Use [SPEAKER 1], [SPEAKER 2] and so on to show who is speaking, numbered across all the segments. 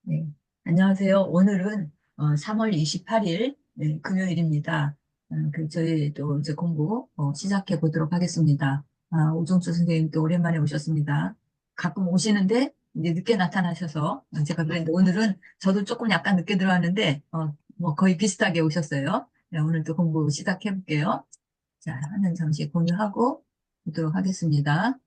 [SPEAKER 1] 네, 안녕하세요. 오늘은 3월 28일 금요일입니다. 저희 또 이제 공부 시작해 보도록 하겠습니다. 오종수 선생님 또 오랜만에 오셨습니다. 가끔 오시는데 이제 늦게 나타나셔서 제가 그랬는데 오늘은 저도 조금 약간 늦게 들어왔는데 뭐 거의 비슷하게 오셨어요. 네, 오늘 또 공부 시작해 볼게요. 자, 화면 잠시 공유하고 보도록 하겠습니다.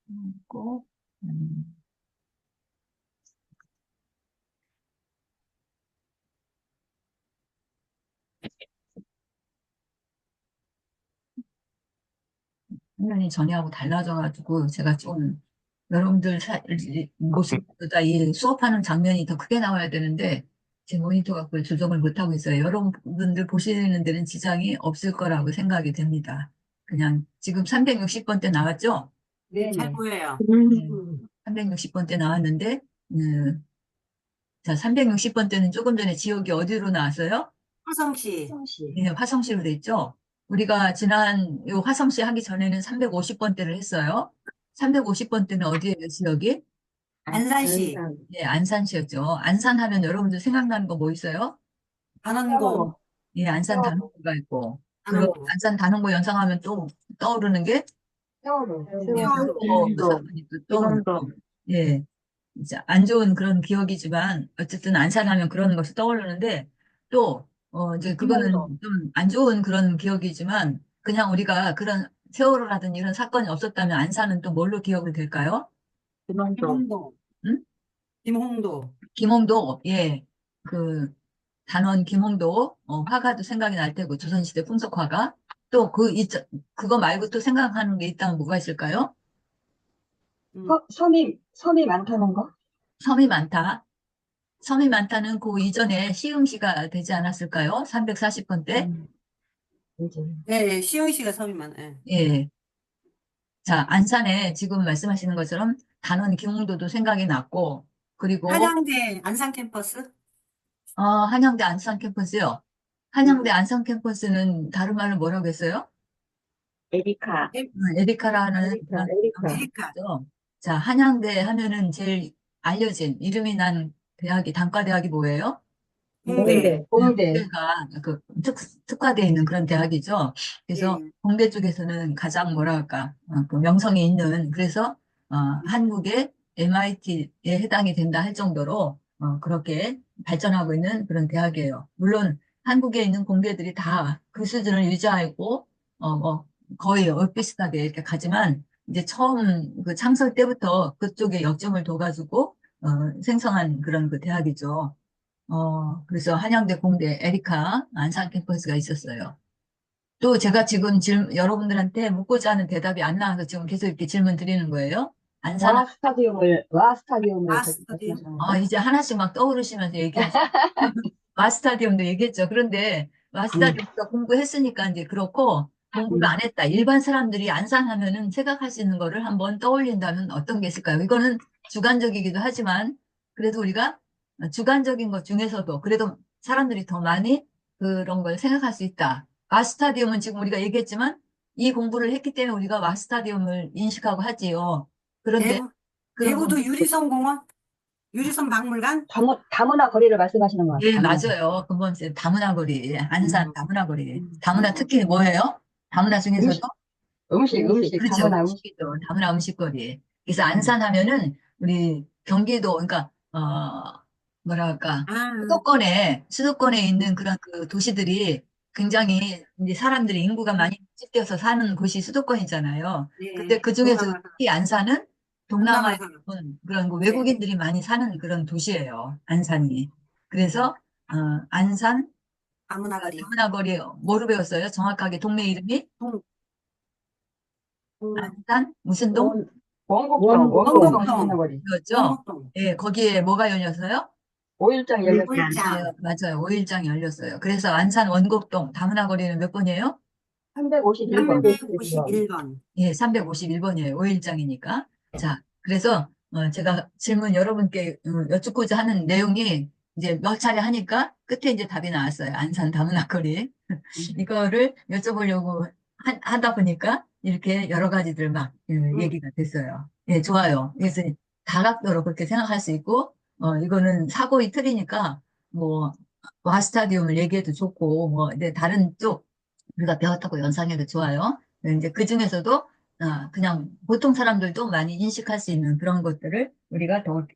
[SPEAKER 1] 그리고, 화면이 전에하고 달라져가지고 제가 좀 여러분들 모습보다 이 수업하는 장면이 더 크게 나와야 되는데 제 모니터가 그걸 조정을 못하고 있어요. 여러분들 보시는 데는 지장이 없을 거라고 생각이 됩니다. 그냥 지금 360번대 나왔죠?
[SPEAKER 2] 네, 잘
[SPEAKER 3] 네네.
[SPEAKER 2] 보여요.
[SPEAKER 1] 네. 360번대 나왔는데 자, 360번대는 조금 전에 지역이 어디로 나왔어요?
[SPEAKER 2] 화성시.
[SPEAKER 3] 성씨.
[SPEAKER 1] 네, 화성시로 돼 있죠? 우리가 지난 요 화성시 하기 전에는 350번대를 했어요. 350번대는 어디예요, 지역이?
[SPEAKER 2] 안산시.
[SPEAKER 3] 안산.
[SPEAKER 1] 네, 안산시였죠. 안산 하면 여러분들 생각나는 거 뭐 있어요?
[SPEAKER 2] 단원고.
[SPEAKER 3] 세월호.
[SPEAKER 1] 예, 안산
[SPEAKER 3] 세월호.
[SPEAKER 1] 단원고가 있고, 그리고
[SPEAKER 2] 단원고.
[SPEAKER 1] 안산 단원고 연상하면 또 떠오르는 게,
[SPEAKER 3] 세월호.
[SPEAKER 1] 예,
[SPEAKER 3] 세월호.
[SPEAKER 2] 세월호.
[SPEAKER 1] 세월호
[SPEAKER 3] 김원도.
[SPEAKER 1] 사건이 또
[SPEAKER 3] 김원도.
[SPEAKER 1] 떠오르고, 예, 이제 안 좋은 그런 기억이지만, 어쨌든 안산 하면 그런 것이 떠오르는데, 또, 이제
[SPEAKER 3] 김원도.
[SPEAKER 1] 그거는 좀 안 좋은 그런 기억이지만, 그냥 우리가 그런 세월호라든지 이런 사건이 없었다면 안산은 또 뭘로 기억이 될까요?
[SPEAKER 3] 김원도.
[SPEAKER 2] 김홍도.
[SPEAKER 1] 응?
[SPEAKER 2] 김홍도.
[SPEAKER 1] 김홍도, 예, 그, 단원 김홍도, 화가도 생각이 날 테고, 조선시대 풍속화가. 또 그거 말고 또 생각하는 게 있다면 뭐가 있을까요?
[SPEAKER 2] 음.
[SPEAKER 3] 섬이 많다는 거?
[SPEAKER 1] 섬이 많다. 섬이 많다는 그 이전에 시흥시가 되지 않았을까요? 340번대?
[SPEAKER 3] 음, 이제.
[SPEAKER 2] 네, 시흥시가 섬이 많아요.
[SPEAKER 1] 예. 자, 안산에 지금 말씀하시는 것처럼 단원 김홍도도 생각이 났고, 그리고,
[SPEAKER 2] 한양대 안산 캠퍼스.
[SPEAKER 1] 한양대 안산 캠퍼스요.
[SPEAKER 2] 음.
[SPEAKER 1] 한양대 안산 캠퍼스는 다른 말로 뭐라고 했어요?
[SPEAKER 3] 에리카.
[SPEAKER 2] 에-
[SPEAKER 1] 에리카라는
[SPEAKER 3] 에리카.
[SPEAKER 1] 그런
[SPEAKER 3] 에리카.
[SPEAKER 1] 명칭이
[SPEAKER 2] 에리카.
[SPEAKER 1] 있죠. 자, 한양대 하면은 제일 알려진 이름이 난 대학이 단과대학이 뭐예요?
[SPEAKER 2] 공대.
[SPEAKER 3] 공대.
[SPEAKER 1] 공대가 특화되어 있는 그런 대학이죠. 그래서
[SPEAKER 2] 예.
[SPEAKER 1] 공대 쪽에서는 가장 뭐랄까 그 명성이 있는 그래서 한국의 MIT에 해당이 된다 할 정도로 그렇게 발전하고 있는 그런 대학이에요. 물론 한국에 있는 공대들이 다 그 수준을 유지하고 뭐 거의 비슷하게 이렇게 가지만 이제 처음 그 창설 때부터 그쪽에 역점을 둬가지고 생성한 그런 그 대학이죠. 그래서 한양대 공대 에리카 안산 캠퍼스가 있었어요. 또 제가 지금 여러분들한테 묻고자 하는 대답이 안 나와서 지금 계속 이렇게 질문 드리는 거예요. 안산,
[SPEAKER 3] 와 스타디움을
[SPEAKER 2] 마스터디.
[SPEAKER 3] 말씀하시는 건가?
[SPEAKER 1] 이제 하나씩 막 떠오르시면서 얘기하시죠. 마스타디움도 얘기했죠. 그런데
[SPEAKER 3] 음,
[SPEAKER 1] 마스타디움도 공부했으니까 이제 그렇고 공부를
[SPEAKER 3] 음.
[SPEAKER 1] 안 했다. 일반 사람들이 안산 하면은 생각할 수 있는 거를 한번 떠올린다면 어떤 게 있을까요? 이거는 주관적이기도 하지만 그래도 우리가 주관적인 것 중에서도 그래도 사람들이 더 많이 그런 걸 생각할 수 있다. 마스타디움은 지금 우리가 얘기했지만 이 공부를 했기 때문에 우리가 마스타디움을 인식하고 하지요. 그런데
[SPEAKER 2] 대구.
[SPEAKER 1] 그런
[SPEAKER 2] 대구도
[SPEAKER 1] 공부
[SPEAKER 2] 유리선 공원? 유리선 박물관?
[SPEAKER 3] 다문화 거리를 말씀하시는 것 같아요.
[SPEAKER 1] 예,
[SPEAKER 3] 다문화 거리.
[SPEAKER 1] 맞아요. 근본 다문화거리, 안산
[SPEAKER 2] 음.
[SPEAKER 1] 다문화거리.
[SPEAKER 2] 음.
[SPEAKER 1] 다문화 특히 뭐예요? 다문화 중에서도?
[SPEAKER 3] 음식,
[SPEAKER 1] 그렇죠.
[SPEAKER 3] 다문화 음식.
[SPEAKER 1] 음식이죠. 다문화 음식거리. 그래서 안산 하면은 우리 경기도, 그러니까, 뭐랄까,
[SPEAKER 2] 아,
[SPEAKER 1] 수도권에 있는 그런 그 도시들이 굉장히 이제 사람들이 인구가 많이 밀집되어서 사는 곳이 수도권이잖아요. 근데
[SPEAKER 2] 네.
[SPEAKER 1] 그 중에서
[SPEAKER 2] 동남아사.
[SPEAKER 1] 특히 안산은 동남아에
[SPEAKER 2] 동남아사.
[SPEAKER 1] 있는 그런 그
[SPEAKER 2] 네.
[SPEAKER 1] 외국인들이 많이 사는 그런 도시예요. 안산이. 그래서, 안산,
[SPEAKER 2] 아무나거리.
[SPEAKER 1] 다문화거리, 뭐로 배웠어요? 정확하게 동네 이름이?
[SPEAKER 2] 동, 동남.
[SPEAKER 1] 안산? 무슨 동?
[SPEAKER 3] 원, 원곡동
[SPEAKER 2] 원곡동.
[SPEAKER 3] 다문화 거리.
[SPEAKER 1] 그렇죠?
[SPEAKER 2] 원곡동.
[SPEAKER 1] 예, 거기에 뭐가 열렸어요?
[SPEAKER 3] 5일장 열렸어요.
[SPEAKER 2] 꿀장.
[SPEAKER 1] 맞아요. 5일장이 열렸어요. 그래서 안산 원곡동 다문화 거리는 몇 번이에요?
[SPEAKER 3] 351번.
[SPEAKER 2] 351번.
[SPEAKER 1] 예, 351번이에요. 5일장이니까. 자, 그래서 제가 질문 여러분께 여쭙고자 하는 내용이 이제 몇 차례 하니까 끝에 이제 답이 나왔어요. 안산 다문화 거리. 이거를 여쭤보려고 하다 보니까 이렇게 여러 가지들 막 얘기가 됐어요. 예, 좋아요. 그래서 다각도로 그렇게 생각할 수 있고, 이거는 사고의 틀이니까, 뭐, 와스타디움을 얘기해도 좋고, 뭐, 근데 다른 쪽, 우리가 배웠다고 연상해도 좋아요. 이제 그 중에서도, 그냥 보통 사람들도 많이 인식할 수 있는 그런 것들을 우리가 더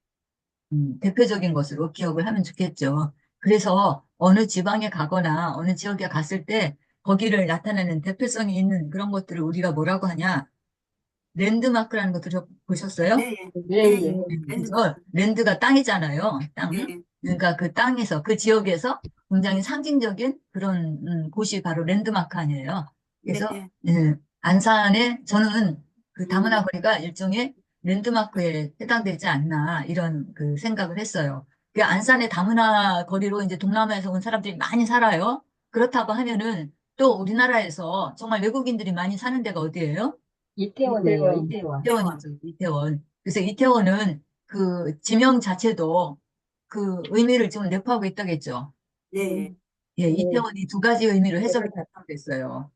[SPEAKER 1] 대표적인 것으로 기억을 하면 좋겠죠. 그래서 어느 지방에 가거나 어느 지역에 갔을 때 거기를 나타내는 대표성이 있는 그런 것들을 우리가 뭐라고 하냐? 랜드마크라는 거 들어보셨어요?
[SPEAKER 2] 예, 예.
[SPEAKER 3] 예,
[SPEAKER 2] 예,
[SPEAKER 3] 예.
[SPEAKER 2] 예.
[SPEAKER 1] 그래서 랜드가 땅이잖아요. 땅.
[SPEAKER 2] 예.
[SPEAKER 1] 그러니까 그 땅에서, 그 지역에서 굉장히 상징적인 그런 곳이 바로 랜드마크 아니에요.
[SPEAKER 2] 네,
[SPEAKER 1] 그래서
[SPEAKER 2] 예.
[SPEAKER 1] 안산에 저는 그 다문화 거리가 일종의 랜드마크에 해당되지 않나 이런 그 생각을 했어요. 그 안산의 다문화 거리로 이제 동남아에서 온 사람들이 많이 살아요. 그렇다고 하면은 또 우리나라에서 정말 외국인들이 많이 사는 데가 어디예요?
[SPEAKER 3] 이태원이에요, 이태원.
[SPEAKER 1] 이태원이죠, 이태원. 그래서 이태원은 그 지명 자체도 그 의미를 좀 내포하고 있다겠죠.
[SPEAKER 2] 예, 예.
[SPEAKER 1] 예,
[SPEAKER 3] 네.
[SPEAKER 1] 이태원이 두 가지 의미로 해석이 됐어요.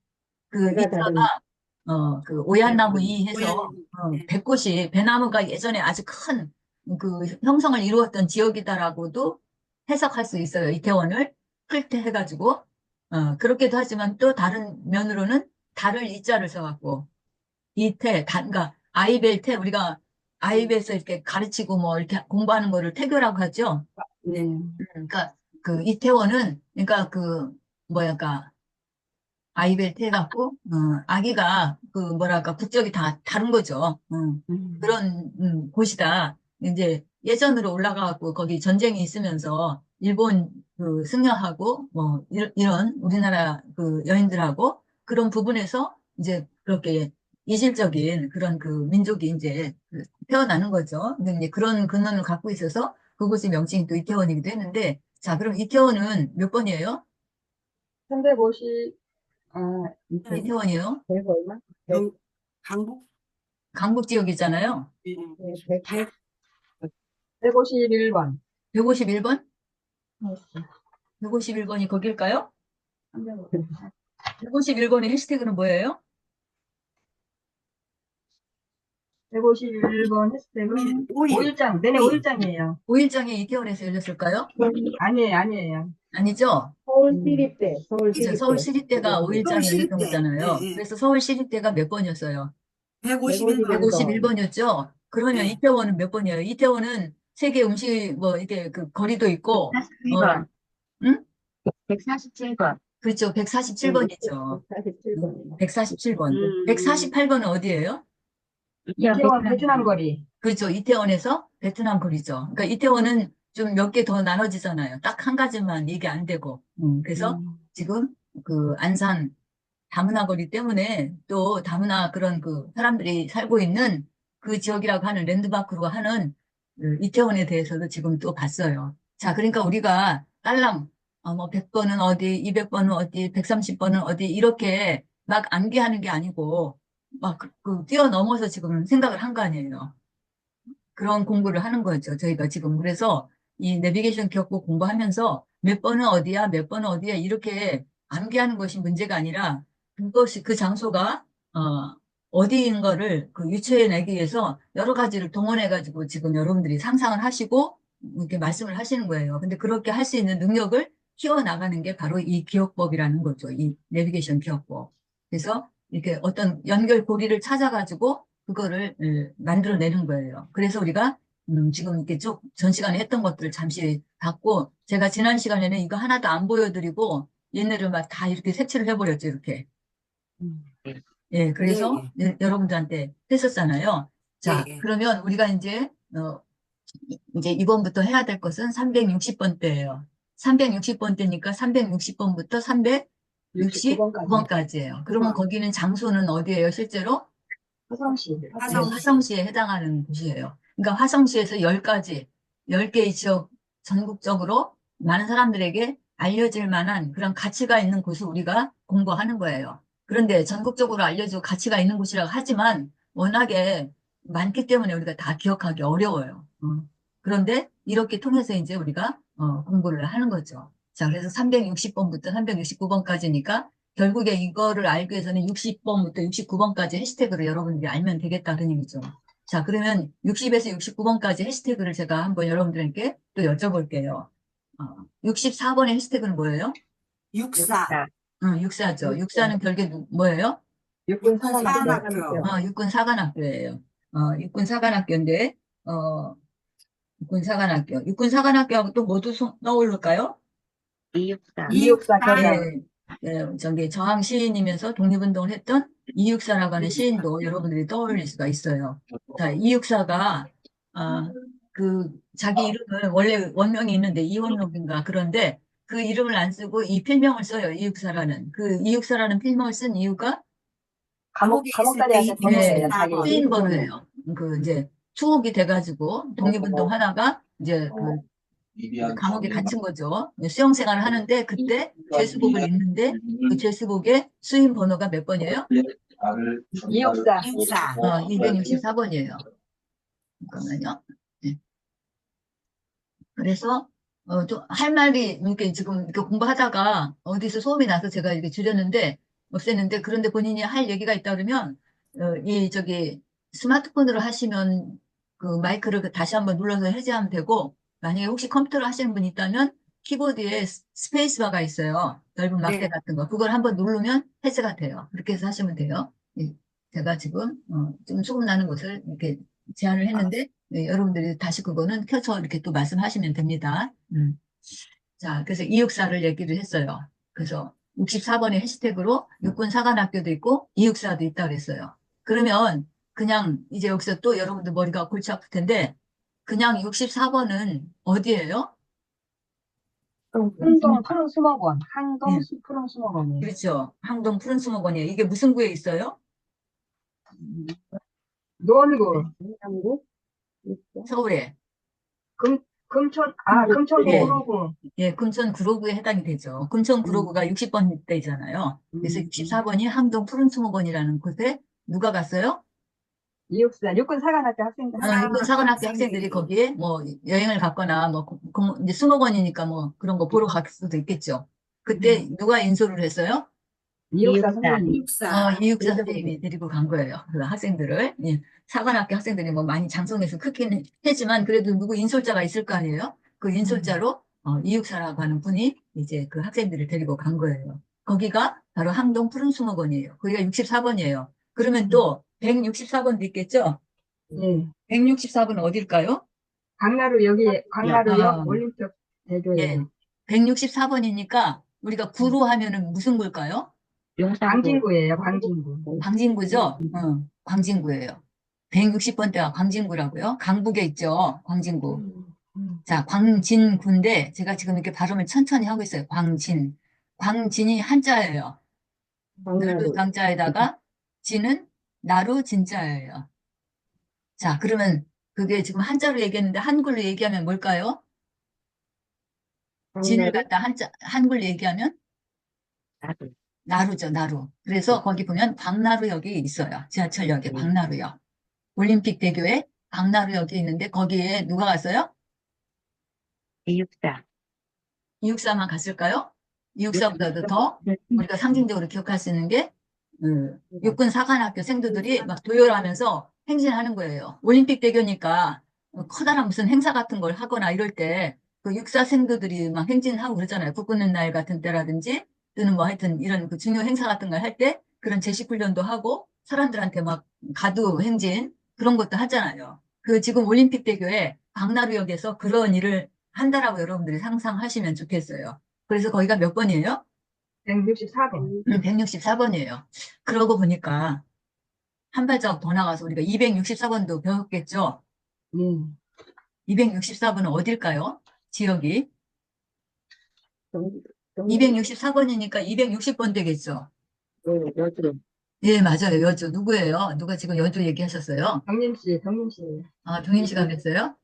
[SPEAKER 1] 그
[SPEAKER 3] 제가
[SPEAKER 1] 이자가
[SPEAKER 3] 다른
[SPEAKER 1] 그 오얏나무 이 해서
[SPEAKER 2] 오얏나무. 예.
[SPEAKER 1] 배꽃이 배나무가 예전에 아주 큰 그 형성을 이루었던 지역이다라고도 해석할 수 있어요. 이태원을 필태해가지고 그렇게도 하지만 또 다른 면으로는 달을 이자를 써갖고 그러니까 아이벨 우리가 아이벨에서 이렇게 가르치고 뭐 이렇게 공부하는 거를 태교라고 하죠.
[SPEAKER 3] 네.
[SPEAKER 1] 그러니까 그 이태원은 그러니까 그 뭐랄까 아이벨 해갖고 아기가 그 뭐랄까 국적이 다 다른 거죠. 그런 곳이다. 이제 예전으로 올라가갖고 거기 전쟁이 있으면서 일본 그 승려하고 뭐 이런 우리나라 그 여인들하고 그런 부분에서 이제 그렇게 이질적인 그런 그 민족이 이제 그 태어나는 거죠. 근데 이제 그런 근원을 갖고 있어서 그곳의 명칭이 또 이태원이기도 했는데 자, 그럼 이태원은 몇 번이에요?
[SPEAKER 3] 350,
[SPEAKER 2] 예.
[SPEAKER 1] 이태원이요?
[SPEAKER 3] 100 얼마?
[SPEAKER 2] 경, 강북?
[SPEAKER 1] 강북 지역이잖아요.
[SPEAKER 2] 예.
[SPEAKER 3] 네,
[SPEAKER 2] 100.
[SPEAKER 3] 151번.
[SPEAKER 1] 151번? 151번이 거길까요?
[SPEAKER 3] 350.
[SPEAKER 1] 151번의 해시태그는 뭐예요?
[SPEAKER 3] 151번 해시태그는 5일장, 내내 5일장이에요.
[SPEAKER 1] 5일장이 이태원에서 열렸을까요?
[SPEAKER 3] 아니에요, 아니에요.
[SPEAKER 1] 아니죠?
[SPEAKER 3] 서울시립대,
[SPEAKER 1] 그죠. 서울시립대가 5일장에 열렸던
[SPEAKER 2] 서울시립대.
[SPEAKER 1] 거잖아요.
[SPEAKER 2] 예, 예.
[SPEAKER 1] 그래서 서울시립대가 몇 번이었어요?
[SPEAKER 2] 151번.
[SPEAKER 1] 151번이었죠? 그러면
[SPEAKER 2] 예.
[SPEAKER 1] 이태원은 몇 번이에요? 이태원은 세계 음식, 뭐, 이게 그 거리도 있고,
[SPEAKER 3] 147번.
[SPEAKER 1] 응?
[SPEAKER 3] 147번.
[SPEAKER 1] 그렇죠. 147번이죠.
[SPEAKER 3] 147번이요.
[SPEAKER 1] 147번.
[SPEAKER 2] 음.
[SPEAKER 1] 148번은 어디예요?
[SPEAKER 3] 이태원 베트남 거리.
[SPEAKER 1] 그렇죠. 이태원에서 베트남 거리죠. 그러니까 이태원은 좀 몇 개 더 나눠지잖아요. 딱 한 가지만 얘기 안 되고. 그래서 지금 그 안산 다문화 거리 때문에 또 다문화 그런 그 사람들이 살고 있는 그 지역이라고 하는 랜드마크로 하는 그 이태원에 대해서도 지금 또 봤어요. 자, 그러니까 우리가 딸랑 뭐 100번은 어디, 200번은 어디, 130번은 어디 이렇게 막 암기하는 게 아니고 막 뛰어넘어서 지금 생각을 한 거 아니에요. 그런 공부를 하는 거죠. 저희가 지금. 그래서 이 내비게이션 기억부 공부하면서 몇 번은 어디야, 몇 번은 어디야, 이렇게 암기하는 것이 문제가 아니라 그것이 그 장소가, 어디인 거를 그 유추해내기 위해서 여러 가지를 동원해가지고 지금 여러분들이 상상을 하시고 이렇게 말씀을 하시는 거예요. 근데 그렇게 할 수 있는 능력을 키워나가는 게 바로 이 기억법이라는 거죠. 이 내비게이션 기억법. 그래서 이렇게 어떤 연결고리를 찾아가지고 그거를 만들어내는 거예요. 그래서 우리가 지금 이렇게 쭉 전 시간에 했던 것들을 잠시 봤고 제가 지난 시간에는 이거 하나도 안 보여드리고 얘네를 막 다 이렇게 색칠을 해버렸죠. 이렇게. 예,
[SPEAKER 2] 예,
[SPEAKER 1] 그래서
[SPEAKER 2] 예.
[SPEAKER 1] 여러분들한테 했었잖아요.
[SPEAKER 2] 예,
[SPEAKER 1] 자,
[SPEAKER 2] 예.
[SPEAKER 1] 그러면 우리가 이제 이번부터 해야 될 것은 360번 대예요. 360번 대니까 360번부터 369번까지예요. 그러면 거기는 장소는 어디예요, 실제로?
[SPEAKER 3] 화성시.
[SPEAKER 1] 네,
[SPEAKER 2] 화성시.
[SPEAKER 1] 화성시에 해당하는 곳이에요. 그러니까 화성시에서 10가지, 10개의 지역 전국적으로 많은 사람들에게 알려질 만한 그런 가치가 있는 곳을 우리가 공부하는 거예요. 그런데 전국적으로 알려지고 가치가 있는 곳이라고 하지만 워낙에 많기 때문에 우리가 다 기억하기 어려워요. 그런데 이렇게 통해서 이제 우리가 공부를 하는 거죠. 자, 그래서 360번부터 369번까지니까 결국에 이거를 알기 위해서는 60번부터 69번까지 해시태그를 여러분들이 알면 되겠다는 얘기죠. 자, 그러면 60에서 69번까지 해시태그를 제가 한번 여러분들에게 또 여쭤볼게요. 64번의 해시태그는 뭐예요?
[SPEAKER 2] 육사.
[SPEAKER 1] 육사죠. 육사는 결국에 뭐예요?
[SPEAKER 3] 육군
[SPEAKER 2] 육군
[SPEAKER 3] 사관학교.
[SPEAKER 2] 사관학교.
[SPEAKER 1] 육군 사관학교예요. 육군 사관학교인데, 육군 사관학교. 육군 사관학교하고 또 모두 떠오를까요?
[SPEAKER 3] 이육사.
[SPEAKER 2] 이육사.
[SPEAKER 1] 예, 예, 저기 저항 시인이면서 독립운동을 했던 이육사라고 하는 시인도 여러분들이 떠올릴 수가 있어요. 자, 이육사가 자기 이름을 원래 원명이 있는데 이원록인가 그런데 그 이름을 안 쓰고 이 필명을 써요. 이육사라는 그 이육사라는 필명을 쓴 이유가
[SPEAKER 3] 감옥살이 하는 번호예요. 자기
[SPEAKER 1] 쓰인 번호예요. 그 이제 추억이 돼가지고 독립운동 하다가 이제 그 감옥에 갇힌 거죠. 수용 생활을 하는데 그때 죄수복을 입는데 그 죄수복의 수인 번호가 몇 번이에요?
[SPEAKER 3] 이육사.
[SPEAKER 2] 이육사.
[SPEAKER 1] 264번이에요. 잠깐만요. 네. 그래서 좀 할 말이 이렇게 지금 이렇게 공부하다가 어디서 소음이 나서 제가 이렇게 줄였는데 없앴는데 그런데 본인이 할 얘기가 있다 그러면 저기 스마트폰으로 하시면 그 마이크를 다시 한번 눌러서 해제하면 되고 만약에 혹시 컴퓨터로 하시는 분이 있다면 키보드에 스페이스바가 있어요. 넓은 막대
[SPEAKER 2] 네.
[SPEAKER 1] 같은 거. 그걸 한번 누르면 해제가 돼요. 그렇게 해서 하시면 돼요. 예, 제가 지금 좀 소음 나는 것을 이렇게 제안을 했는데 네, 여러분들이 다시 그거는 켜서 이렇게 또 말씀하시면 됩니다. 자, 그래서 이육사를 얘기를 했어요. 그래서 64번의 해시태그로 육군 사관학교도 있고 이육사도 있다 그랬어요. 그러면 그냥 이제 여기서 또 여러분들 머리가 골치 아플 텐데 그냥 64번은 어디예요?
[SPEAKER 3] 항동 푸른 수목원. 항동
[SPEAKER 1] 네.
[SPEAKER 3] 푸른 수목원이에요.
[SPEAKER 1] 그렇죠. 항동 푸른 수목원이에요. 이게 무슨 구에 있어요?
[SPEAKER 3] 노원구.
[SPEAKER 1] 서울에.
[SPEAKER 3] 금천
[SPEAKER 1] 예.
[SPEAKER 3] 구로구.
[SPEAKER 1] 예, 금천 구로구에 해당이 되죠. 금천 구로구가 60번 대잖아요. 그래서 64번이 항동 푸른 수목원이라는 곳에 누가 갔어요?
[SPEAKER 3] 이육사. 육군 사관학교 학생들.
[SPEAKER 1] 육군 사관학교 학생들이 거기에 뭐 여행을 갔거나 뭐 이제 수목원이니까 뭐 그런 거 보러 갈 수도 있겠죠. 그때 누가 인솔을 했어요?
[SPEAKER 3] 이육사 선생님.
[SPEAKER 2] 이육사.
[SPEAKER 1] 이육사 선생님이 데리고 간 거예요. 그 학생들을. 예, 사관학교 학생들이 뭐 많이 장성해서 크기는 했지만 그래도 누구 인솔자가 있을 거 아니에요? 그 인솔자로 이육사라고 하는 분이 이제 그 학생들을 데리고 간 거예요. 거기가 바로 항동 푸른 수목원이에요. 거기가 64번이에요. 그러면 또 164번도 있겠죠?
[SPEAKER 3] 네.
[SPEAKER 1] 164번은 어딜까요?
[SPEAKER 3] 강나루역
[SPEAKER 1] 아,
[SPEAKER 3] 올림픽
[SPEAKER 1] 예.
[SPEAKER 3] 대교예요.
[SPEAKER 1] 164번이니까 우리가 구로 하면은 무슨 구일까요?
[SPEAKER 3] 광진구예요. 광진구.
[SPEAKER 1] 광진구죠? 광진구예요. 160번대가 광진구라고요. 강북에 있죠. 광진구. 자, 광진구인데 제가 지금 이렇게 발음을 천천히 하고 있어요. 광진. 광진이 한자예요. 넓은 강자에다가 진은 나루 진자예요. 자, 그러면 그게 지금 한자로 얘기했는데 한글로 얘기하면 뭘까요? 진을 갖다 한글로 얘기하면 나루죠, 나루. 그래서 거기 보면 광나루역이 있어요. 지하철역에 광나루역. 올림픽대교에 광나루역이 있는데 거기에 누가 갔어요?
[SPEAKER 3] 이육사.
[SPEAKER 1] 이육사만 갔을까요? 이육사보다도 더 우리가 상징적으로 기억할 수 있는 게 육군 사관학교 생도들이 막 도열하면서 행진하는 거예요. 올림픽대교니까 커다란 무슨 행사 같은 걸 하거나 이럴 때 그 육사 생도들이 막 행진하고 그러잖아요. 국군의 날 같은 때라든지 또는 뭐 하여튼 이런 그 중요 행사 같은 걸 할 때 그런 제식 훈련도 하고 사람들한테 막 가두 행진 그런 것도 하잖아요. 그 지금 올림픽대교에 광나루역에서 그런 일을 한다라고 여러분들이 상상하시면 좋겠어요. 그래서 거기가 몇 번이에요?
[SPEAKER 3] 164번.
[SPEAKER 1] 164번이에요. 그러고 보니까 한 발자국 더 나가서 우리가 264번도 배웠겠죠?
[SPEAKER 3] 네.
[SPEAKER 1] 264번은 어딜까요? 지역이. 264번이니까 260번 되겠죠?
[SPEAKER 3] 여주.
[SPEAKER 1] 예, 맞아요. 여주. 누구예요? 누가 지금 여주 얘기하셨어요?
[SPEAKER 3] 경림씨.
[SPEAKER 1] 동임 시간 됐어요?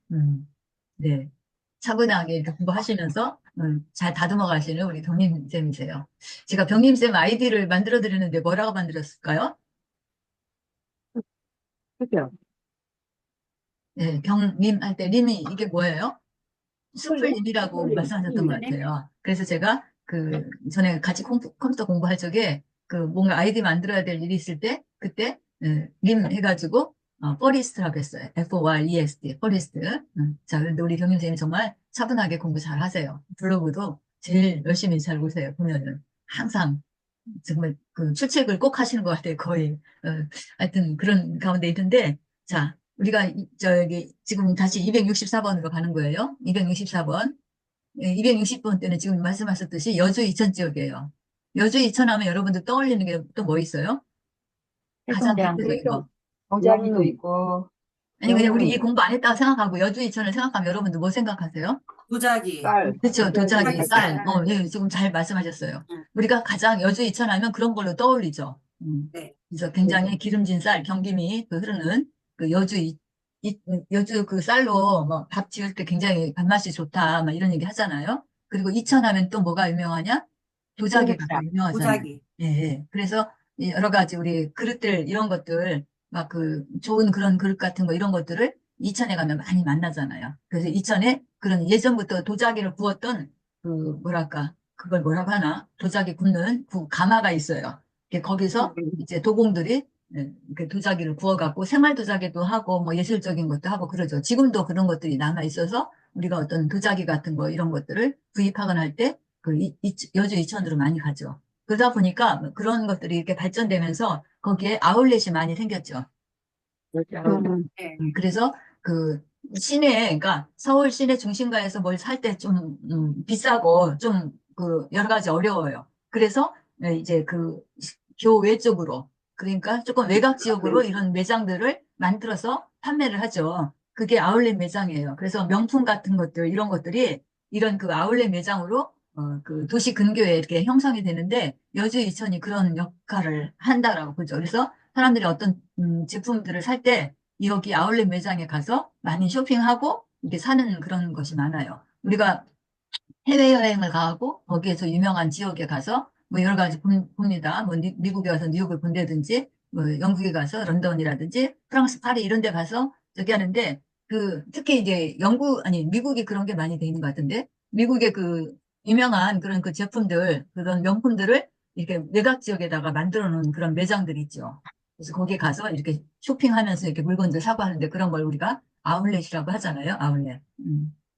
[SPEAKER 1] 네. 차분하게 이렇게 공부하시면서 잘 다듬어 가시는 우리 경림쌤이세요. 제가 경림쌤 아이디를 만들어 드렸는데 뭐라고 만들었을까요?
[SPEAKER 3] 그죠?
[SPEAKER 1] 네, 경림 할 때 림이 이게 뭐예요? 숲을림이라고 말씀하셨던 것 같아요. 그래서 제가 전에 같이 컴퓨터 공부할 적에 뭔가 아이디 만들어야 될 일이 있을 때 그때 림 해가지고 포리스트라고 했어요. FOREST, 포리스트. 자, 그런데 우리 경영 선생님 정말 차분하게 공부 잘 하세요. 블로그도 제일 열심히 잘 보세요. 보면은 항상 정말 출첵을 꼭 하시는 것 같아요. 거의. 하여튼 그런 가운데 있는데 자, 우리가 저기 지금 다시 264번으로 가는 거예요. 264번. 260번 때는 지금 말씀하셨듯이 여주 이천 지역이에요. 여주 이천 하면 여러분들 떠올리는 게 또 뭐 있어요? 가장
[SPEAKER 3] 세종대왕도
[SPEAKER 1] 대표적인 거.
[SPEAKER 3] 도자기도 있고,
[SPEAKER 1] 아니, 그냥 우리 이 공부 안 했다고 생각하고 여주 이천을 생각하면 여러분들 뭐 생각하세요?
[SPEAKER 2] 도자기.
[SPEAKER 3] 쌀.
[SPEAKER 1] 그렇죠. 도자기, 쌀.
[SPEAKER 2] 쌀.
[SPEAKER 1] 예, 지금 잘 말씀하셨어요.
[SPEAKER 2] 응.
[SPEAKER 1] 우리가 가장 여주 이천 하면 그런 걸로 떠올리죠.
[SPEAKER 2] 네.
[SPEAKER 1] 그래서 굉장히 기름진 쌀, 경김이 흐르는 여주 여주 쌀로 뭐 밥 지을 때 굉장히 밥맛이 좋다, 막 이런 얘기 하잖아요. 그리고 이천 하면 또 뭐가 유명하냐? 도자기가 또
[SPEAKER 3] 청국장.
[SPEAKER 1] 유명하잖아요.
[SPEAKER 2] 도자기.
[SPEAKER 1] 예, 예. 그래서 여러 가지 우리 그릇들 이런 것들 막 좋은 그런 그릇 같은 거 이런 것들을 이천에 가면 많이 만나잖아요. 그래서 이천에 그런 예전부터 도자기를 구웠던 뭐랄까 그걸 뭐라고 하나 도자기 굽는 가마가 있어요. 거기서 이제 도공들이 도자기를 구워갖고 생활 도자기도 하고 뭐 예술적인 것도 하고 그러죠. 지금도 그런 것들이 남아 있어서 우리가 어떤 도자기 같은 거 이런 것들을 구입하거나 할 때 여주 이천으로 많이 가죠. 그러다 보니까 그런 것들이 이렇게 발전되면서 거기에 아울렛이 많이 생겼죠.
[SPEAKER 2] 네.
[SPEAKER 1] 그래서 시내, 그러니까 서울 시내 중심가에서 뭘 살 때 좀 비싸고 좀 여러 가지 어려워요. 그래서 이제 교외 쪽으로, 그러니까 조금 외곽 지역으로 이런 매장들을 만들어서 판매를 하죠. 그게 아울렛 매장이에요. 그래서 명품 같은 것들, 이런 것들이 이런 아울렛 매장으로 도시 근교에 이렇게 형성이 되는데 여주 이천이 그런 역할을 한다라고 보죠. 그래서 사람들이 어떤 제품들을 살 때 여기 아울렛 매장에 가서 많이 쇼핑하고 이렇게 사는 그런 것이 많아요. 우리가 해외여행을 가고 거기에서 유명한 지역에 가서 뭐 여러 가지 봅니다. 뭐 미국에 가서 뉴욕을 본다든지 뭐 영국에 가서 런던이라든지 프랑스 파리 이런 데 가서 저기 하는데 특히 이제 미국이 그런 게 많이 돼 있는 것 같은데 미국의 유명한 그런 제품들 그런 명품들을 이렇게 외곽 지역에다가 만들어 놓은 그런 매장들이 있죠. 그래서 거기에 가서 이렇게 쇼핑하면서 이렇게 물건들 사고 하는데 그런 걸 우리가 아울렛이라고 하잖아요. 아울렛.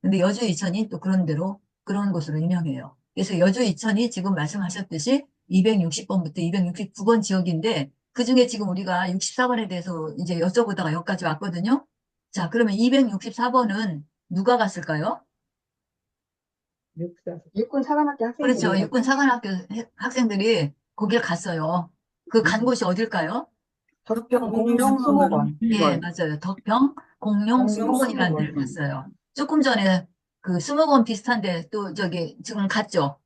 [SPEAKER 1] 근데 여주 이천이 또 그런 대로 그런 곳으로 유명해요. 그래서 여주 이천이 지금 말씀하셨듯이 260번부터 269번 지역인데 그중에 지금 우리가 64번에 대해서 이제 여쭤보다가 여기까지 왔거든요. 자, 그러면 264번은 누가 갔을까요?
[SPEAKER 3] 육군 사관학교 학생들이.
[SPEAKER 1] 그렇죠. 육군 사관학교 학생들이 거길 갔어요. 간 곳이 어딜까요?
[SPEAKER 3] 덕평 공룡 수목원.
[SPEAKER 1] 예, 맞아요. 덕평 공룡 수목원이라는 데를 갔어요. 조금 전에 수목원 비슷한데 또 저기 지금 갔죠.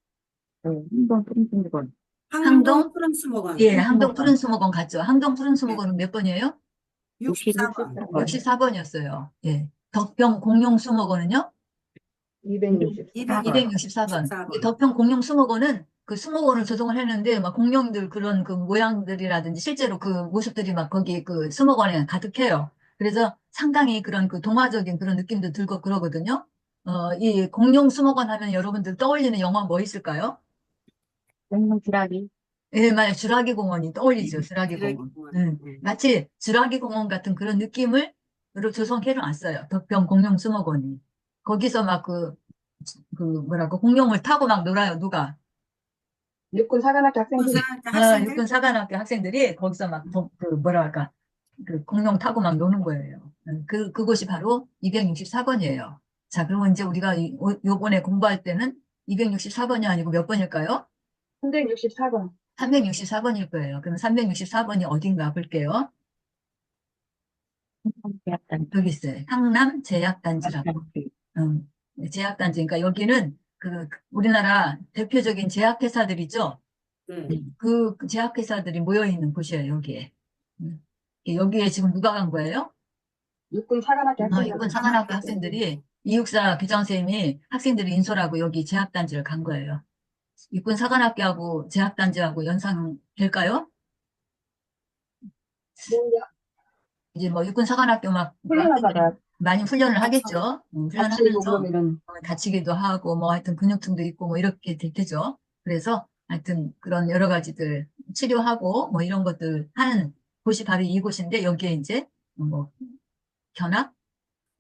[SPEAKER 3] 한동 푸른 수목원.
[SPEAKER 1] 항동?
[SPEAKER 2] 푸른 수목원.
[SPEAKER 1] 예, 항동 푸른 수목원 갔죠. 항동 푸른 수목원은 몇 번이에요?
[SPEAKER 2] 64번.
[SPEAKER 1] 64번이었어요. 예. 덕평 공룡 수목원은요?
[SPEAKER 3] 264번.
[SPEAKER 1] 264번. 덕평 공룡 수목원은 수목원을 조성을 했는데 막 공룡들 그런 모양들이라든지 실제로 모습들이 막 거기 수목원에 가득해요. 그래서 상당히 그런 동화적인 그런 느낌도 들고 그러거든요. 이 공룡 수목원 하면 여러분들 떠올리는 영화 뭐 있을까요?
[SPEAKER 3] 공룡 주라기.
[SPEAKER 1] 예, 만약 주라기 공원이 떠올리죠. 주라기
[SPEAKER 2] 주라기
[SPEAKER 1] 공원.
[SPEAKER 2] 공원.
[SPEAKER 1] 마치 주라기 공원 같은 그런 느낌을 조성해 놨어요. 덕평 공룡 수목원이. 거기서 막 뭐라고 공룡을 타고 막 놀아요. 누가?
[SPEAKER 3] 육군 사관학교 학생들이.
[SPEAKER 2] 학생들.
[SPEAKER 1] 육군 사관학교 학생들이 거기서 막 뭐랄까 공룡 타고 막 노는 거예요. 그곳이 바로 264번이에요. 자, 그러면 이제 우리가 요번에 공부할 때는 264번이 아니고 몇 번일까요?
[SPEAKER 3] 364번.
[SPEAKER 1] 364번일 거예요. 그럼 364번이 어딘가 볼게요. 여기 있어요. 항남 제약단지라고. 제약단지. 그러니까 여기는 우리나라 대표적인 제약회사들이죠.
[SPEAKER 2] 네.
[SPEAKER 1] 그 제약회사들이 모여있는 곳이에요, 여기에. 여기에 지금 누가 간 거예요?
[SPEAKER 3] 육군 사관학교 학생들.
[SPEAKER 1] 육군 사관학교 학생들이 이육사 교장선생님이 학생들을 인솔하고 여기 제약단지를 간 거예요. 육군 사관학교하고 제약단지하고 연상 될까요? 이제 뭐 육군 사관학교 막
[SPEAKER 3] 훈련하다가
[SPEAKER 1] 많이 훈련을 하겠죠.
[SPEAKER 3] 다치고
[SPEAKER 1] 훈련하면서
[SPEAKER 3] 그러면은
[SPEAKER 1] 다치기도 하고 뭐 하여튼 근육통도 있고 뭐 이렇게 될 테죠. 그래서 하여튼 그런 여러 가지들 치료하고 뭐 이런 것들 하는 곳이 바로 이곳인데 여기에 이제 뭐 견학,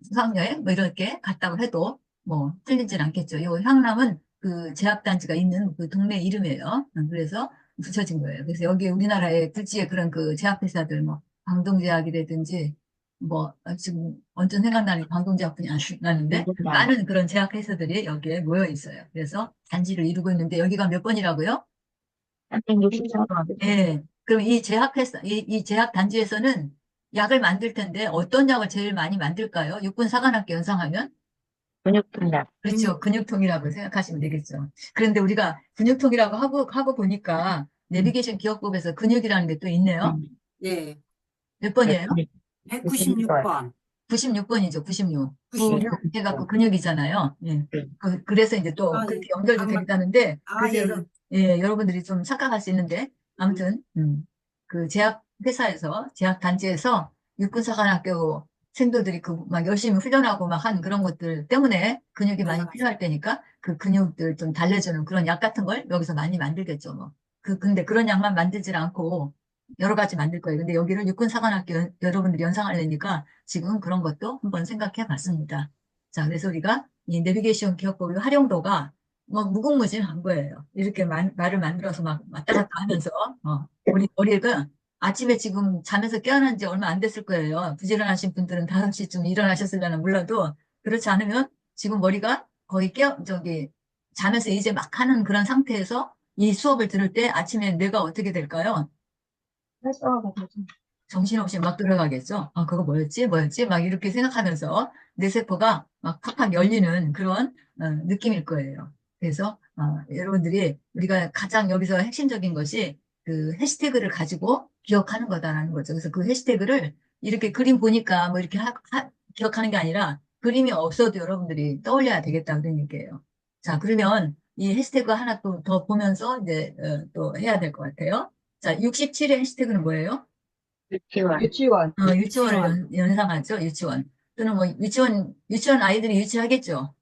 [SPEAKER 1] 수학여행 뭐 이렇게 갔다고 해도 뭐 틀리진 않겠죠. 요 향남은 그 제약단지가 있는 그 동네 이름이에요. 그래서 붙여진 거예요. 그래서 여기 우리나라의 굴지의 그런 그 제약회사들 뭐 광동제약이라든지 뭐 지금 언뜻 생각나는 게 광동제약뿐이 안 나는데 많은 그런 제약회사들이 여기에 모여 있어요. 그래서 단지를 이루고 있는데 여기가 몇 번이라고요?
[SPEAKER 4] 364번.
[SPEAKER 1] 예. 그럼 이 제약회사, 이 제약단지에서는 약을 만들 텐데 어떤 약을 제일 많이 만들까요? 육군사관학교 연상하면?
[SPEAKER 4] 근육통약.
[SPEAKER 1] 그렇죠. 근육통이라고 생각하시면 되겠죠. 그런데 우리가 근육통이라고 하고 보니까 내비게이션 기억법에서 근육이라는 게 또 있네요.
[SPEAKER 2] 네.
[SPEAKER 1] 몇 번이에요?
[SPEAKER 2] 196번.
[SPEAKER 1] 96번이죠. 96.
[SPEAKER 2] 96.
[SPEAKER 1] 해갖고 근육이잖아요. 예.
[SPEAKER 4] 네.
[SPEAKER 1] 그래서 이제 또
[SPEAKER 2] 아, 예.
[SPEAKER 1] 그렇게 연결도
[SPEAKER 2] 잠깐만.
[SPEAKER 1] 된다는데,
[SPEAKER 2] 아,
[SPEAKER 1] 그래서
[SPEAKER 2] 예.
[SPEAKER 1] 예, 여러분들이 좀 착각할 수 있는데, 아무튼, 그 제약회사에서, 제약단지에서 육군사관학교 생도들이 그 막 열심히 훈련하고 막 한 그런 것들 때문에 근육이 많이
[SPEAKER 2] 맞아.
[SPEAKER 1] 필요할 때니까 그 근육들 좀 달래주는 그런 약 같은 걸 여기서 많이 만들겠죠, 뭐. 근데 그런 약만 만들질 않고 여러 가지 만들 거예요. 근데 여기를 육군사관학교 여러분들이 연상하려니까 지금 그런 것도 한번 생각해 봤습니다. 자, 그래서 우리가 이 내비게이션 기억법의 활용도가 뭐 무궁무진한 거예요. 이렇게 말을 만들어서 막 왔다 갔다 하면서, 우리 머리가 아침에 지금 잠에서 깨어난 지 얼마 안 됐을 거예요. 부지런하신 분들은 5시쯤 일어나셨으려나 몰라도 그렇지 않으면 지금 머리가 거의 잠에서 이제 막 하는 그런 상태에서 이 수업을 들을 때 아침에 뇌가 어떻게 될까요?
[SPEAKER 3] 활성화가 되죠.
[SPEAKER 1] 정신없이 막 들어가겠죠. 아, 그거 뭐였지? 뭐였지? 막 이렇게 생각하면서 뇌 세포가 막 팍팍 열리는 그런 느낌일 거예요. 그래서 여러분들이 우리가 가장 여기서 핵심적인 것이 그 해시태그를 가지고 기억하는 거다라는 거죠. 그래서 그 해시태그를 이렇게 그림 보니까 뭐 이렇게 기억하는 게 아니라 그림이 없어도 여러분들이 떠올려야 되겠다 그런 얘기예요. 자, 그러면 이 해시태그 하나 또 더 보면서 이제 또 해야 될 것 같아요. 자, 67의 해시태그는 뭐예요?
[SPEAKER 4] 유치원.
[SPEAKER 3] 유치원.
[SPEAKER 1] 유치원을
[SPEAKER 2] 유치원.
[SPEAKER 1] 연상하죠, 유치원. 또는 뭐, 유치원 아이들이 유치하겠죠.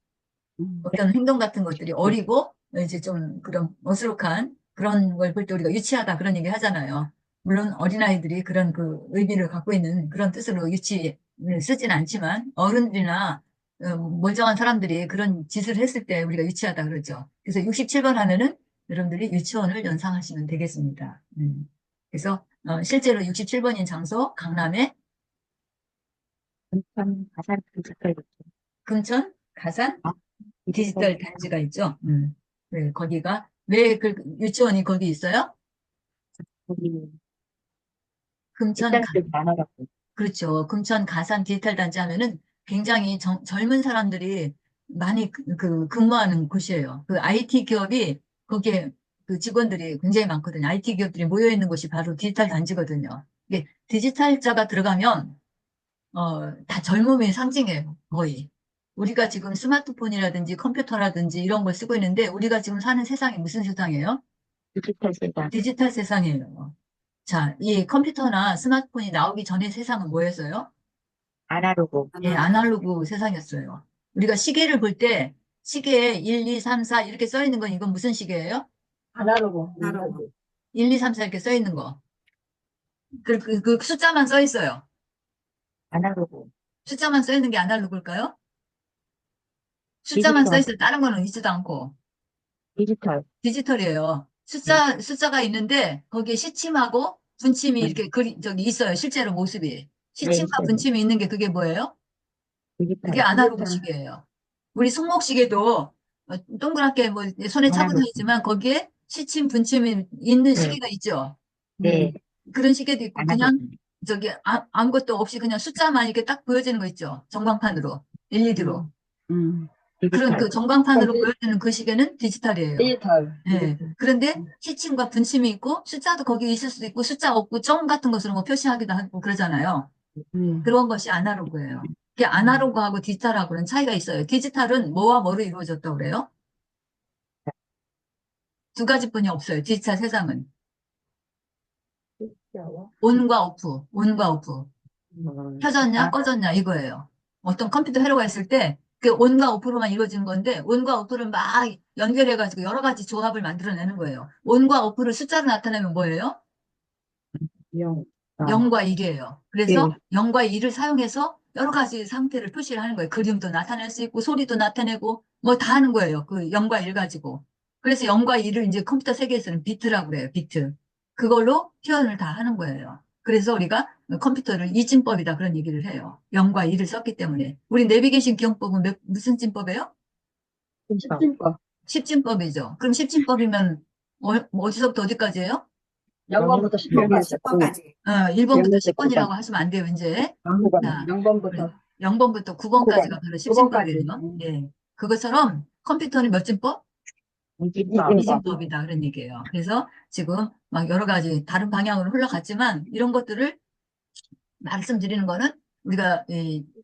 [SPEAKER 1] 어떤 행동 같은 것들이 어리고, 이제 좀 그런 어수룩한 그런 걸 볼 때 우리가 유치하다 그런 얘기 하잖아요. 물론 어린아이들이 그런 그 의미를 갖고 있는 그런 뜻으로 유치를 쓰진 않지만, 어른들이나 멀쩡한 사람들이 그런 짓을 했을 때 우리가 유치하다 그러죠. 그래서 67번 하면은 여러분들이 유치원을 연상하시면 되겠습니다. 그래서 실제로 67번인 장소 강남에
[SPEAKER 4] 금천 가산 디지털
[SPEAKER 1] 금천 가산 디지털
[SPEAKER 4] 디지털
[SPEAKER 1] 단지가 있죠. 네, 거기가 왜 그 유치원이 거기 있어요?
[SPEAKER 4] 거기
[SPEAKER 1] 금천 가,
[SPEAKER 4] 입장들 많아갖고.
[SPEAKER 1] 그렇죠. 금천 가산 디지털 단지 하면은 굉장히 젊은 사람들이 많이 근무하는 곳이에요. 그 IT 기업이 거기에 그 직원들이 굉장히 많거든요. IT 기업들이 모여 있는 곳이 바로 디지털 단지거든요. 이게 디지털자가 들어가면 다 젊음의 상징이에요, 거의. 우리가 지금 스마트폰이라든지 컴퓨터라든지 이런 걸 쓰고 있는데 우리가 지금 사는 세상이 무슨 세상이에요?
[SPEAKER 4] 디지털 세상.
[SPEAKER 1] 디지털 세상이에요. 자, 이 컴퓨터나 스마트폰이 나오기 전에 세상은 뭐였어요?
[SPEAKER 4] 아날로그.
[SPEAKER 1] 예, 아날로그 세상이었어요. 우리가 시계를 볼 때 시계에 1, 2, 3, 4 이렇게 써 있는 건 이건 무슨 시계예요?
[SPEAKER 3] 아날로그.
[SPEAKER 2] 아날로그.
[SPEAKER 1] 1, 2, 3, 4 이렇게 써 있는 거. 그 숫자만 써 있어요.
[SPEAKER 4] 아날로그.
[SPEAKER 1] 숫자만 써 있는 게 아날로그일까요? 숫자만 써
[SPEAKER 4] 디지털.
[SPEAKER 1] 있어요. 다른 거는 있지도 않고.
[SPEAKER 4] 디지털.
[SPEAKER 1] 디지털이에요. 숫자가 있는데 거기에 시침하고 분침이 이렇게 저기 있어요. 실제로 모습이.
[SPEAKER 4] 네,
[SPEAKER 1] 시침과
[SPEAKER 4] 있어요.
[SPEAKER 1] 분침이 있는 게 그게 뭐예요? 그게
[SPEAKER 4] 디지털.
[SPEAKER 1] 아날로그 시계예요. 우리 손목시계도 동그랗게 뭐 손에 차고
[SPEAKER 4] 아날로그.
[SPEAKER 1] 다니지만 거기에 시침, 분침이 있는
[SPEAKER 4] 네.
[SPEAKER 1] 시계가 있죠.
[SPEAKER 4] 네.
[SPEAKER 1] 그런 시계도 있고 그냥
[SPEAKER 4] 아날로그.
[SPEAKER 1] 저기 아무것도 없이 그냥 숫자만 이렇게 딱 보여지는 거 있죠. 전광판으로, LED로. 그런
[SPEAKER 4] 디지털.
[SPEAKER 1] 그 전광판으로
[SPEAKER 3] 디지털.
[SPEAKER 1] 보여주는 그 시계는 디지털이에요.
[SPEAKER 3] 디지털.
[SPEAKER 1] 예. 그런데 시침과 분침이 있고 숫자도 거기 있을 수도 있고 숫자 없고 점 같은 것으로 뭐 표시하기도 하고 그러잖아요. 그런 것이 아날로그예요. 그게 아날로그하고 디지털하고는 차이가 있어요. 디지털은 뭐와 뭐로 이루어졌다고 그래요? 두 가지뿐이 없어요. 디지털 세상은. 온과 오프, 온과 오프. 켜졌냐,
[SPEAKER 4] 아,
[SPEAKER 1] 꺼졌냐 이거예요. 어떤 컴퓨터 회로가 있을 때 그 온과 오프로만 이루어지는 건데 온과 오프를 막 연결해가지고 여러 가지 조합을 만들어내는 거예요. 온과 오프를 숫자로 나타내면 뭐예요?
[SPEAKER 4] 0,
[SPEAKER 1] 0과 1이에요. 그래서 0과 1을 사용해서 여러 가지 상태를 표시를 하는 거예요. 그림도 나타낼 수 있고 소리도 나타내고 뭐 다 하는 거예요. 그 0과 1 가지고. 그래서 0과 1을 이제 컴퓨터 세계에서는 비트라고 그래요. 비트. 그걸로 표현을 다 하는 거예요. 그래서 우리가 컴퓨터를 이진법이다 그런 얘기를 해요. 0과 1을 썼기 때문에. 우리 내비게이션 기억법은 무슨 진법이에요?
[SPEAKER 3] 십진법.
[SPEAKER 1] 10진법이죠. 그럼 10진법이면 어디서부터 어디까지예요?
[SPEAKER 3] 0번부터 10번까지.
[SPEAKER 2] 10번까지.
[SPEAKER 1] 1번부터 10번이라고 하시면 안 돼요, 이제. 자,
[SPEAKER 3] 0번부터
[SPEAKER 1] 0번부터 9번까지가 바로 10진법이에요.
[SPEAKER 3] 9번까지.
[SPEAKER 1] 예. 그것처럼 컴퓨터는 몇 진법?
[SPEAKER 4] 이집밥,
[SPEAKER 1] 이진법이다. 그런 얘기예요. 그래서 지금 막 여러 가지 다른 방향으로 흘러갔지만 이런 것들을 말씀드리는 거는 우리가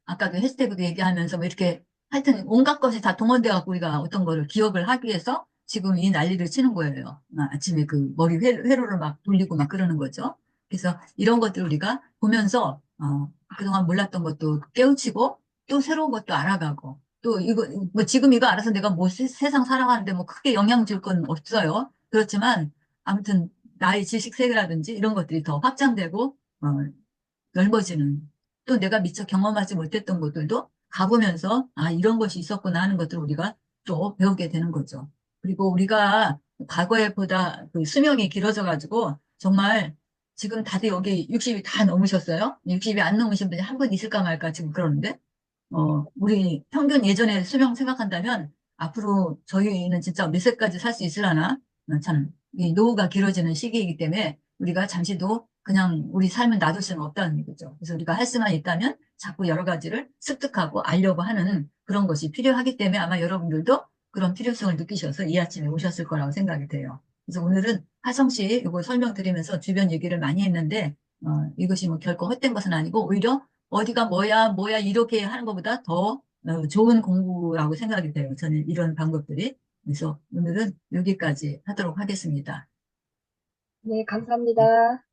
[SPEAKER 1] 아까도 해시태그도 얘기하면서 뭐 이렇게 하여튼 온갖 것이 다 동원돼 갖고 우리가 어떤 거를 기억을 하기 위해서 지금 이 난리를 치는 거예요. 아침에 그 머리 회로를 막 돌리고 막 그러는 거죠. 그래서 이런 것들 우리가 보면서 그동안 몰랐던 것도 깨우치고 또 새로운 것도 알아가고 또 이거 뭐 지금 이거 알아서 내가 뭐 세상 살아가는데 뭐 크게 영향 줄 건 없어요. 그렇지만 아무튼 나의 지식 세계라든지 이런 것들이 더 확장되고 넓어지는 또 내가 미처 경험하지 못했던 것들도 가보면서 이런 것이 있었구나 하는 것들을 우리가 또 배우게 되는 거죠. 그리고 우리가 과거에보다 그 수명이 길어져 가지고 정말 지금 다들 여기 60이 다 넘으셨어요? 60이 안 넘으신 분이 한 분 있을까 말까 지금 그러는데 우리 평균 예전에 수명 생각한다면 앞으로 저희는 진짜 몇 세까지 살 수 있으려나? 참, 이 노후가 길어지는 시기이기 때문에 우리가 잠시도 그냥 우리 삶을 놔둘 수는 없다는 얘기죠. 그래서 우리가 할 수만 있다면 자꾸 여러 가지를 습득하고 알려고 하는 그런 것이 필요하기 때문에 아마 여러분들도 그런 필요성을 느끼셔서 이 아침에 오셨을 거라고 생각이 돼요. 그래서 오늘은 하성 씨 이거 설명드리면서 주변 얘기를 많이 했는데 이것이 뭐 결코 헛된 것은 아니고 오히려 어디가 뭐야 이렇게 하는 것보다 더 좋은 공부라고 생각이 돼요. 저는 이런 방법들이. 그래서 오늘은 여기까지 하도록 하겠습니다.
[SPEAKER 3] 네, 감사합니다.